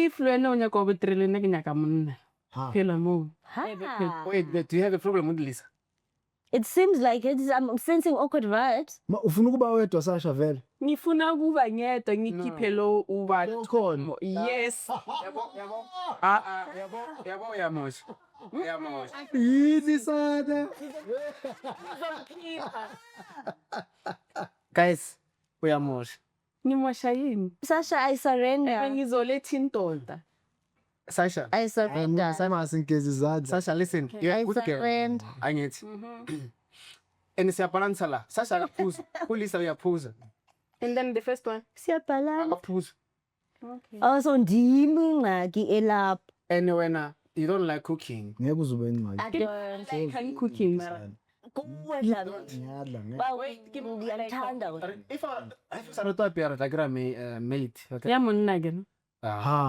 if le wena o nyaka go betrele nna ke nyaka monna phela mo. Wait, but do you have a problem with Lisa? It seems like it. I'm sensing awkward vibes. ufuna ukuba wedwa Sasha vele Ngifuna ukuba ngedwa ngikhiphe lo uba khona yes. Yabo uyamosha. Uyamosha. yini sana Guys, uyamosha. Ngimosha yini? Sasha, I surrender. Ngizoletha indoda. Sasha, I surrender. sayingasingezi izandla Sasha, listen. You're a I good girl. surrender. Angithi. And siyabalansa la. Sasha akaphuza. Ulisa uyaphuza. And then the first one. Siyabhalana. Akaphuza. Okay. Also ndimi ingxaki elapha. And wena, you don't like cooking. ngeke uzube ingxaki I don't Like I'm cooking mara. kuwe dlala. ngiyadla ngeke Ba ngiyathanda wena. If I sarata piara tagra me mate. Ya monna ke. Ah. ha